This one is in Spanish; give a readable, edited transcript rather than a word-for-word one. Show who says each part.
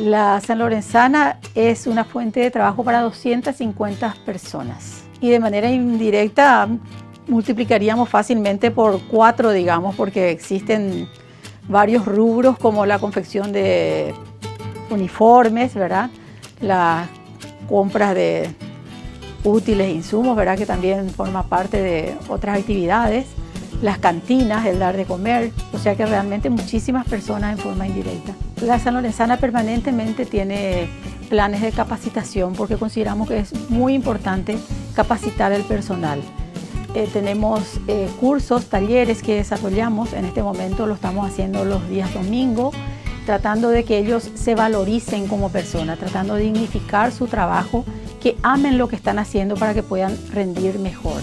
Speaker 1: La Sanlorenzana es una fuente de trabajo para 250 personas y de manera indirecta multiplicaríamos fácilmente por 4, digamos, porque existen varios rubros como la confección de uniformes, ¿verdad? Las compras de útiles e insumos, ¿verdad? Que también forma parte de otras actividades, las cantinas, el dar de comer, o sea que realmente muchísimas personas en forma indirecta. La Sanlorenzana permanentemente tiene planes de capacitación porque consideramos que es muy importante capacitar al personal. Tenemos cursos, talleres que desarrollamos, en este momento lo estamos haciendo los días domingo, tratando de que ellos se valoricen como personas, tratando de dignificar su trabajo, que amen lo que están haciendo para que puedan rendir mejor.